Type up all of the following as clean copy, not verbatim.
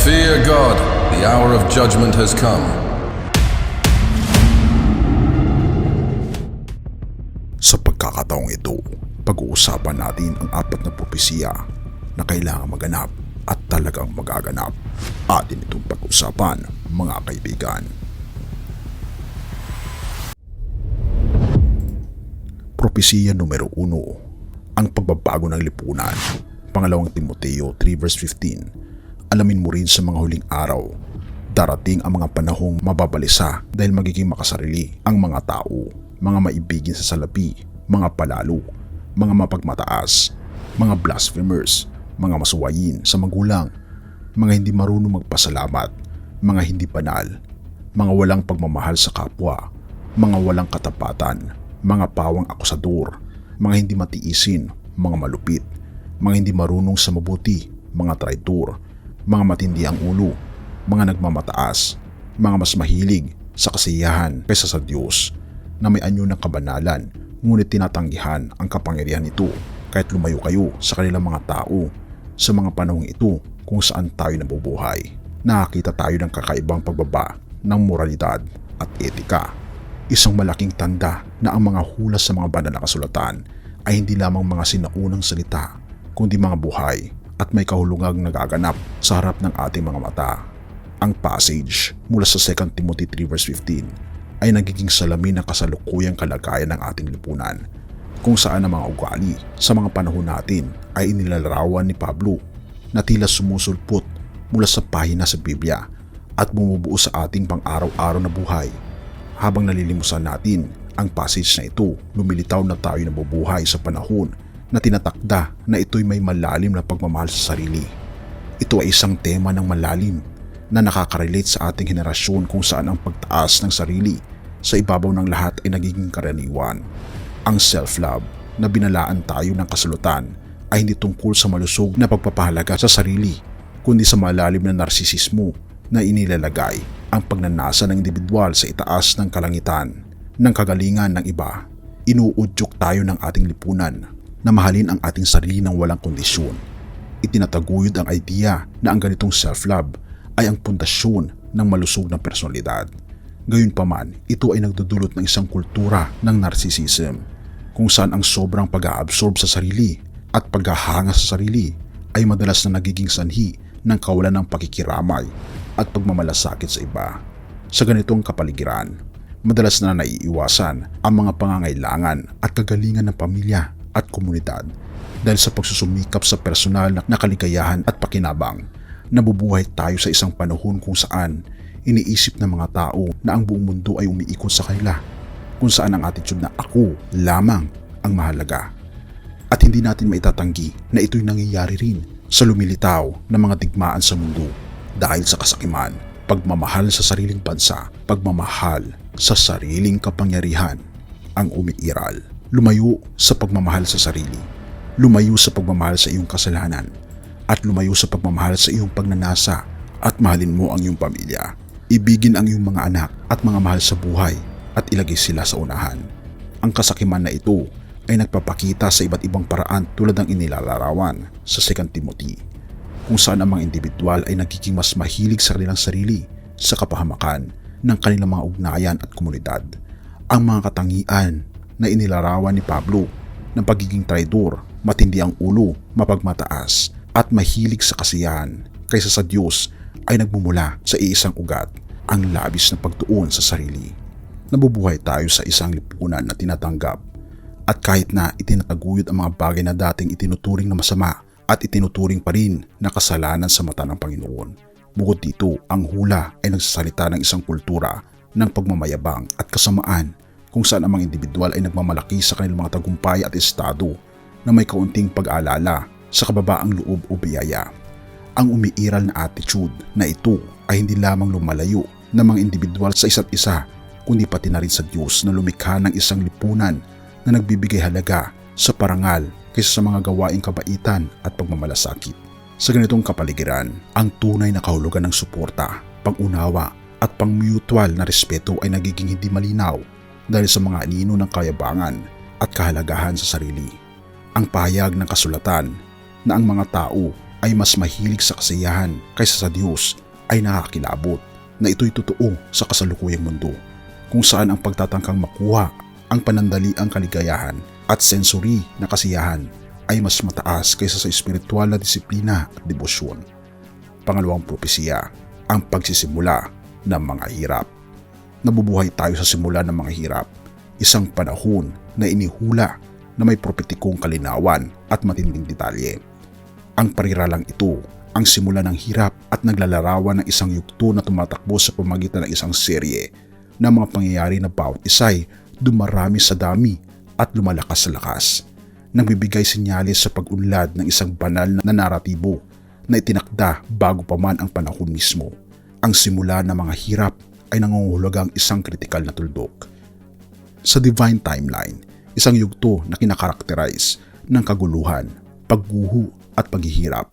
Fear God, the hour of judgment has come. Sa pagkakataong ito, pag-uusapan natin ang 4 na propesiya na kailangang maganap at talagang magaganap. Atin itong pag-usapan, mga kaibigan. Propesiya numero 1, ang pagbabago ng lipunan. Pangalawang Timoteo 3 verse 15. Alamin mo rin sa mga huling araw, darating ang mga panahong mababalisa dahil magiging makasarili ang mga tao, mga maibigin sa salapi, mga palalo, mga mapagmataas, mga blasphemers, mga masuwayin sa magulang, mga hindi marunong magpasalamat, mga hindi banal, mga walang pagmamahal sa kapwa, mga walang katapatan, mga pawang akusador, mga hindi matiisin, mga malupit, mga hindi marunong sa mabuti, mga traitor, mga matindi ang ulo, mga nagmamataas, mga mas mahilig sa kasiyahan kaysa sa Diyos, na may anyo ng kabanalan ngunit tinatanggihan ang kapangyarihan nito kahit lumayo kayo sa kanilang mga tao. Sa mga panahong ito kung saan tayo nabubuhay, nakakita tayo ng kakaibang pagbaba ng moralidad at etika. Isang malaking tanda na ang mga hula sa mga banal na kasulatan ay hindi lamang mga sinaunang salita, kundi mga buhay at may kahulugang nagaganap sa harap ng ating mga mata. Ang passage mula sa 2 Timothy 3 verse 15 ay nagiging salamin ng kasalukuyang kalagayan ng ating lipunan, kung saan ang mga ugali sa mga panahon natin ay inilalarawan ni Pablo na tila sumusulpot mula sa pahina sa Biblia at bumubuo sa ating pang-araw-araw na buhay. Habang nalilimusan natin ang passage na ito, lumilitaw na tayo nabubuhay sa panahon na tinatakda na ito'y may malalim na pagmamahal sa sarili. Ito ay isang tema ng malalim na nakaka-relate sa ating henerasyon, kung saan ang pagtaas ng sarili sa ibabaw ng lahat ay nagiging karaniwan. Ang self-love na binalaan tayo ng kasulatan ay hindi tungkol sa malusog na pagpapahalaga sa sarili, kundi sa malalim na narsisismo na inilalagay ang pagnanasa ng individual sa itaas ng kalangitan ng kagalingan ng iba. Inuudyok tayo ng ating lipunan na mahalin ang ating sarili ng walang kondisyon. Itinataguyod ang idea na ang ganitong self-love ay ang pundasyon ng malusog na personalidad. Gayunpaman, ito ay nagdudulot ng isang kultura ng narcissism, kung saan ang sobrang pag-aabsorb sa sarili at paghahanga sa sarili ay madalas na nagiging sanhi ng kawalan ng pakikiramay at pagmamalasakit sa iba. Sa ganitong kapaligiran, madalas na naiiwasan ang mga pangangailangan at kagalingan ng pamilya at komunidad dahil sa pagsusumikap sa personal na kaligayahan at pakinabang. Nabubuhay tayo sa isang panahon kung saan iniisip ng mga tao na ang buong mundo ay umiikot sa kanila, kung saan ang attitude na ako lamang ang mahalaga. At hindi natin maitatanggi na ito'y nangyayari rin sa lumilitaw na mga digmaan sa mundo dahil sa kasakiman, pagmamahal sa sariling bansa, pagmamahal sa sariling kapangyarihan ang umiiral. Lumayo sa pagmamahal sa sarili, lumayo sa pagmamahal sa iyong kasalanan, at lumayo sa pagmamahal sa iyong pagnanasa, at mahalin mo ang iyong pamilya. Ibigin ang iyong mga anak at mga mahal sa buhay at ilagay sila sa unahan. Ang kasakiman na ito ay nagpapakita sa iba't ibang paraan tulad ng inilalarawan sa 2 Timothy, kung saan ang mga individual ay nagiging mas mahilig sa kanilang sarili sa kapahamakan ng kanilang mga ugnayan at komunidad. Ang mga katangian na inilarawan ni Pablo ng pagiging traidor, matindi ang ulo, mapagmataas at mahilig sa kasiyahan kaysa sa Diyos ay nagmumula sa iisang ugat, ang labis na pagtuon sa sarili. Nabubuhay tayo sa isang lipunan na tinatanggap at kahit na itinataguyod ang mga bagay na dating itinuturing na masama at itinuturing pa rin na kasalanan sa mata ng Panginoon. Bukod dito, ang hula ay nagsasalita ng isang kultura ng pagmamayabang at kasamaan, kung saan ang mga individual ay nagmamalaki sa kanilang mga tagumpay at estado na may kaunting pag-aalala sa kababaang loob o biyaya. Ang umiiral na attitude na ito ay hindi lamang lumalayo ng mga individual sa isa't isa, kundi pati na rin sa Diyos na lumikha ng isang lipunan na nagbibigay halaga sa parangal kaysa sa mga gawaing kabaitan at pagmamalasakit. Sa ganitong kapaligiran, ang tunay na kahulugan ng suporta, pag-unawa at pang-mutual na respeto ay nagiging hindi malinaw dahil sa mga anino ng kayabangan at kahalagahan sa sarili. Ang pahayag ng kasulatan na ang mga tao ay mas mahilig sa kasiyahan kaysa sa Diyos ay nakakilabot na ito'y totoo sa kasalukuyang mundo, kung saan ang pagtatangkang makuha ang panandaliang kaligayahan at sensory na kasiyahan ay mas mataas kaysa sa espiritual na disiplina at debosyon. Pangalawang propesiya, ang pagsisimula ng mga hirap. Nabubuhay tayo sa simula ng mga hirap, isang panahon na inihula na may propetikong kalinawan at matinding detalye. Ang pariralang ito ang simula ng hirap at naglalarawan ng isang yugto na tumatakbo sa pamamagitan ng isang serye na mga pangyayari na bawat isa'y dumarami sa dami at lumalakas sa lakas. Nagbibigay senyales sa pag-unlad ng isang banal na naratibo na itinakda bago pa man ang panahon mismo. Ang simula ng mga hirap ay nangungahulugang isang kritikal na tuldok. Sa divine timeline, isang yugto na kinakarakterize ng kaguluhan, pagguho at paghihirap.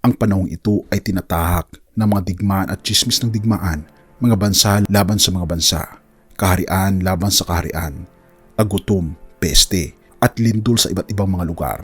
Ang panahong ito ay tinatahak ng mga digmaan at tsismis ng digmaan, mga bansa laban sa mga bansa, kaharian laban sa kaharian, tagutom, peste, at lindol sa iba't ibang mga lugar.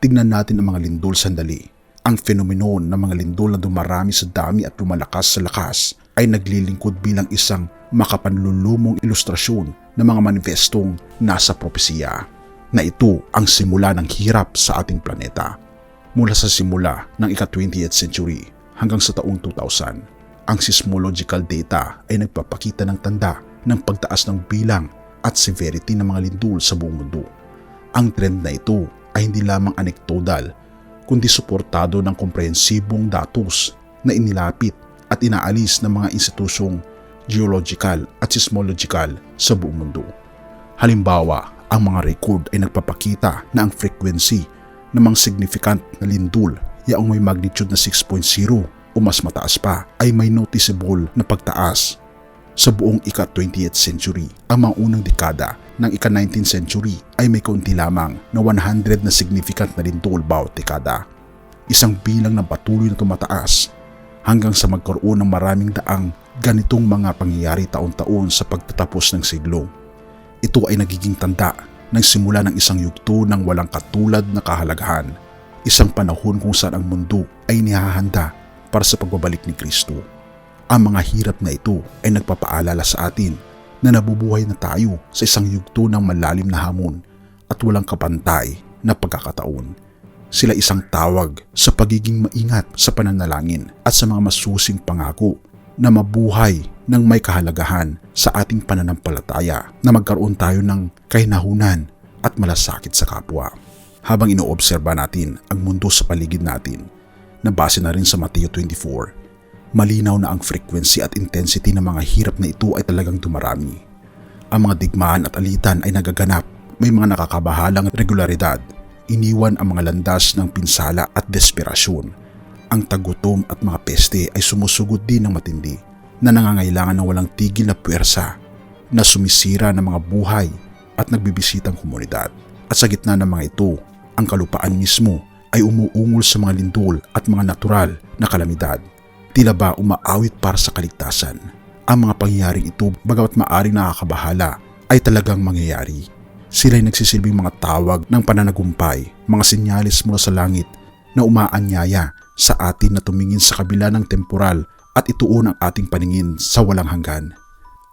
Tignan natin ang mga lindol sandali. Ang fenomenon ng mga lindol na dumarami sa dami at lumalakas sa lakas ay naglilingkod bilang isang makapanlulumong ilustrasyon ng mga manifestong nasa propesiya na ito ang simula ng hirap sa ating planeta. Mula sa simula ng ika-20th century hanggang sa taong 2000, ang seismological data ay nagpapakita ng tanda ng pagtaas ng bilang at severity ng mga lindol sa buong mundo. Ang trend na ito ay hindi lamang anekdotal, kundi suportado ng komprehensibong datos na inilapit at inaalis ng mga institusyong geological at seismological sa buong mundo. Halimbawa, ang mga record ay nagpapakita na ang frequency ng mga significant na lindol yaong may magnitude na 6.0 o mas mataas pa ay may noticeable na pagtaas. Sa buong ika-20th century, ang mga unang dekada ng ika-19th century ay may kaunti lamang na 100 na significant na lindol bawat dekada. Isang bilang na patuloy na tumataas hanggang sa magkaroon ng maraming daang ganitong mga pangyayari taon-taon sa pagtatapos ng siglo. Ito ay nagiging tanda ng simula ng isang yugto ng walang katulad na kahalagahan, isang panahon kung saan ang mundo ay inihahanda para sa pagbabalik ni Kristo. Ang mga hirap na ito ay nagpapaalala sa atin na nabubuhay na tayo sa isang yugto ng malalim na hamon at walang kapantay na pagkakataon. Sila isang tawag sa pagiging maingat sa pananalangin at sa mga masusing pangako na mabuhay ng may kahalagahan sa ating pananampalataya, na magkaroon tayo ng kahinahunan at malasakit sa kapwa. Habang inoobserba natin ang mundo sa paligid natin, na base na rin sa Mateo 24, malinaw na ang frequency at intensity ng mga hirap na ito ay talagang dumarami. Ang mga digmaan at alitan ay nagaganap, may mga nakakabahalang regularidad, iniwan ang mga landas ng pinsala at desperasyon. Ang tagutom at mga peste ay sumusugod din ng matindi, na nangangailangan ng walang tigil na puwersa, na sumisira ng mga buhay at nagbibisitang komunidad. At sa gitna ng mga ito, ang kalupaan mismo ay umuungol sa mga lindol at mga natural na kalamidad. Tila ba umaawit para sa kaligtasan. Ang mga pangyayaring ito, bagamat maaring nakakabahala, ay talagang mangyayari. Sila ay nagsisilbing mga tawag ng pananagumpay, mga sinyalis mula sa langit na umaanyaya sa atin na tumingin sa kabila ng temporal at ituon ang ating paningin sa walang hanggan.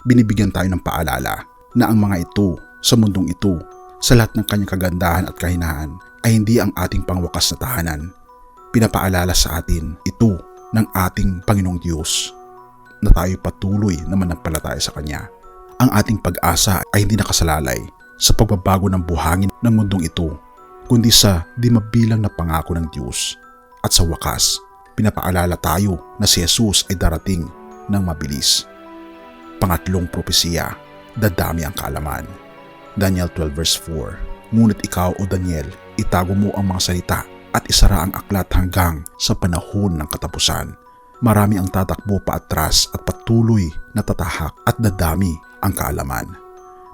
Binibigyan tayo ng paalala na ang mga ito sa mundong ito, sa lahat ng kanyang kagandahan at kahinahan, ay hindi ang ating pangwakas na tahanan. Pinapaalala sa atin ito ng ating Panginoong Diyos na tayo patuloy na manampalataya sa Kanya. Ang ating pag-asa ay hindi nakasalalay sa pagbabago ng buhangin ng mundong ito, kundi sa di mabilang na pangako ng Diyos. At sa wakas, pinapaalala tayo na si Jesus ay darating ng mabilis. Pangatlong propesiya, dadami ang kaalaman. Daniel 12 verse 4, ngunit ikaw o Daniel, itago mo ang mga salita at isara ang aklat hanggang sa panahon ng katapusan. Marami ang tatakbo paatras at patuloy na tatahak at dadami ang kaalaman.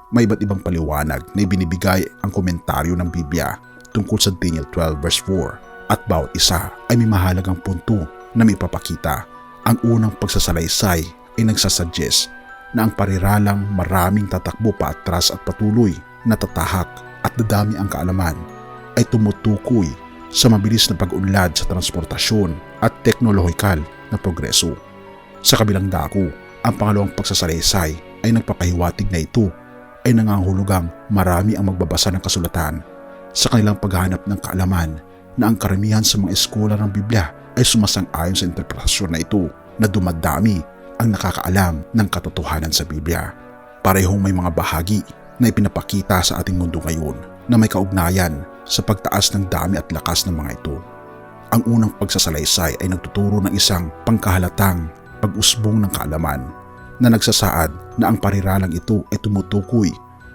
May iba't ibang paliwanag na ibinibigay ang komentaryo ng Biblia tungkol sa Daniel 12 verse 4. At bawat isa ay may mahalagang punto na may papakita. Ang unang pagsasalaysay ay nagsasuggest na ang pariralang maraming tatakbo paatras at patuloy na tatahak at dadami ang kaalaman ay tumutukoy sa mabilis na pag-unlad sa transportasyon at teknolohikal na progreso. Sa kabilang dako, ang pangalawang pagsasalaysay ay nagpapahiwatig na ito ay nangangahulugang marami ang magbabasa ng kasulatan sa kanilang paghahanap ng kaalaman na ang karamihan sa mga eskola ng Biblia ay sumasang-ayon sa interpretasyon na ito na dumadami ang nakakaalam ng katotohanan sa Biblia. Parehong may mga bahagi na ipinapakita sa ating mundo ngayon na may kaugnayan sa pagtaas ng dami at lakas ng mga ito. Ang unang pagsasalaysay ay nagtuturo ng isang pangkahalatang pag-usbong ng kaalaman na nagsasaad na ang pariralang ito ay tumutukoy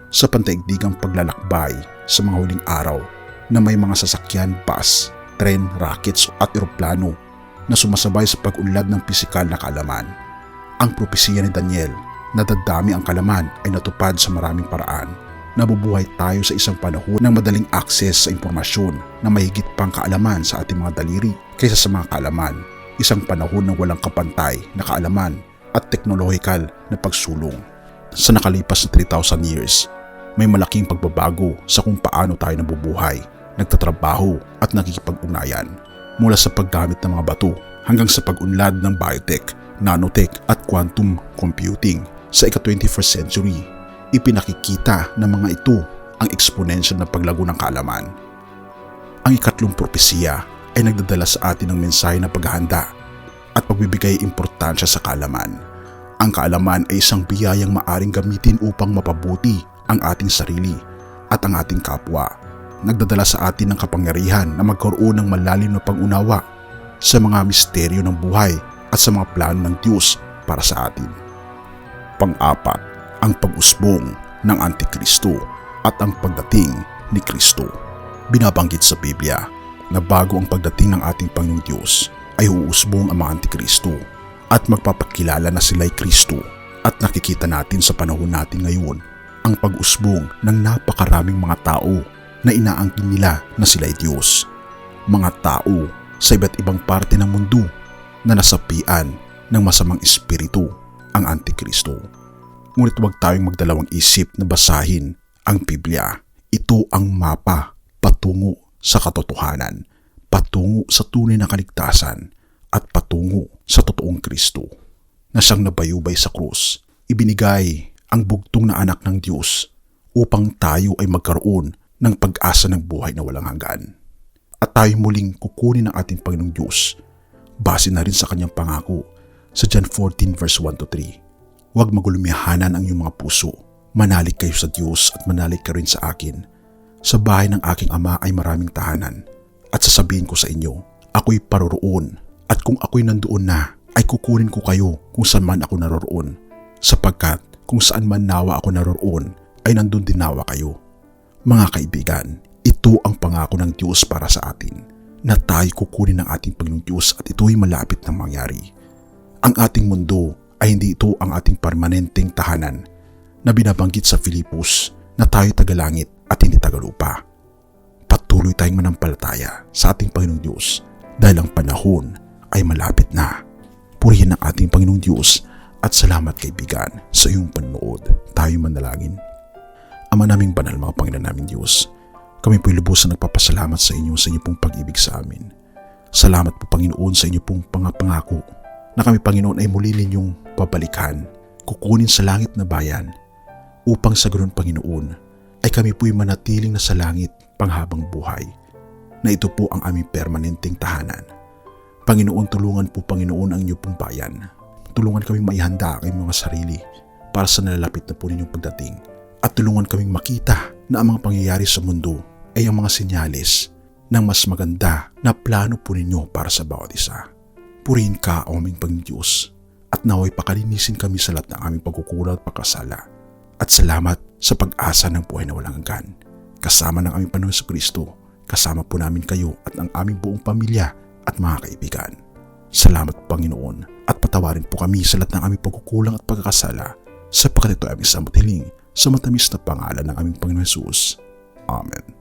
sa pandaigdigang paglalakbay sa mga huling araw na may mga sasakyan, bus, tren, rockets at eroplano na sumasabay sa pag-unlad ng pisikal na kaalaman. Ang propesiya ni Daniel na dadami ang kaalaman ay natupad sa maraming paraan. Nabubuhay tayo sa isang panahon ng madaling akses sa impormasyon na mahigit pang kaalaman sa ating mga daliri kaysa sa mga kaalaman. Isang panahon ng walang kapantay na kaalaman at teknolohikal na pagsulong. Sa nakalipas na 3,000 years, may malaking pagbabago sa kung paano tayo nabubuhay, nagtatrabaho at nakikipag-ugnayan. Mula sa paggamit ng mga bato hanggang sa pag-unlad ng biotech, nanotech at quantum computing sa ika-21st century. Ipinakikita ng mga ito ang exponential na paglago ng kaalaman. Ang ikatlong propesiya ay nagdadala sa atin ng mensahe na paghahanda at pagbibigay importansya sa kaalaman. Ang kaalaman ay isang biyayang maaring gamitin upang mapabuti ang ating sarili at ang ating kapwa. Nagdadala sa atin ng kapangyarihan na magkaroon ng malalim na pag-unawa sa mga misteryo ng buhay at sa mga plano ng Diyos para sa atin. Pang-apat, ang pag-usbong ng Antikristo at ang pagdating ni Kristo. Binabanggit sa Biblia na bago ang pagdating ng ating Panginoong Diyos ay uusbong ang mga Antikristo at magpapakilala na sila'y Kristo, at nakikita natin sa panahon natin ngayon ang pag-usbong ng napakaraming mga tao na inaangkin nila na sila'y Diyos. Mga tao sa iba't ibang parte ng mundo na nasapian ng masamang espiritu, ang Antikristo. Ngunit huwag tayong magdalawang isip na basahin ang Biblia. Ito ang mapa patungo sa katotohanan, patungo sa tunay na kaligtasan at patungo sa totoong Kristo na siyang nabayubay sa krus. Ibinigay ang bugtong na anak ng Diyos upang tayo ay magkaroon ng pag-asa ng buhay na walang hanggan. At tayo muling kukunin ng ating Panginoong Diyos base na rin sa kanyang pangako sa John 14 verse 1-3. Huwag magulumihanan ang iyong mga puso. Manalig kayo sa Diyos at manalig ka rin sa akin. Sa bahay ng aking ama ay maraming tahanan. At sasabihin ko sa inyo, ako'y paroroon. At kung ako'y nandoon na, ay kukunin ko kayo kung saan man ako naroroon. Sapagkat kung saan man nawa ako naroroon, ay nandun din nawa kayo. Mga kaibigan, ito ang pangako ng Diyos para sa atin, na tayo kukunin ng ating Panginoong Diyos at ito'y malapit na mangyari. Ang ating mundo ay hindi ito ang ating permanenteng tahanan na binabanggit sa Filipos na tayo tagalangit at hindi tagalupa. Patuloy tayong manampalataya sa ating Panginoong Diyos dahil ang panahon ay malapit na. Purihin ang ating Panginoong Diyos at salamat kaibigan sa iyong panonood. Tayo manalangin. Ama naming banal, mga Panginoon naming Diyos, kami po'y lubos na nagpapasalamat sa inyo pong pag-ibig sa amin. Salamat po Panginoon sa inyo pong pangako na kami Panginoon ay muli ninyong babalikan, kukunin sa langit na bayan, upang sa ganoon Panginoon ay kami po'y manatiling na sa langit panghabang buhay, na ito po ang aming permanenteng tahanan. Panginoon, tulungan po Panginoon ang inyo pong bayan. Tulungan kaming maihanda ang mga sarili para sa nalalapit na po ninyong pagdating, at tulungan kaming makita na ang mga pangyayari sa mundo ay ang mga senyales ng mas maganda na plano po ninyo para sa bawat isa. Purihin ka, o aming Panginoon Diyos, at naway pakalinisin kami sa lahat ng aming pagkukulang at pagkasala. At salamat sa pag-asa ng buhay na walang hanggan. Kasama ng aming Panginoon Jesucristo, kasama po namin kayo at ang aming buong pamilya at mga kaibigan. Salamat Panginoon, at patawarin po kami sa lahat ng aming pagkukulang at pagkakasala, sapagkat ito ay aming samot hiling sa matamis na pangalan ng aming Panginoon Jesus. Amen.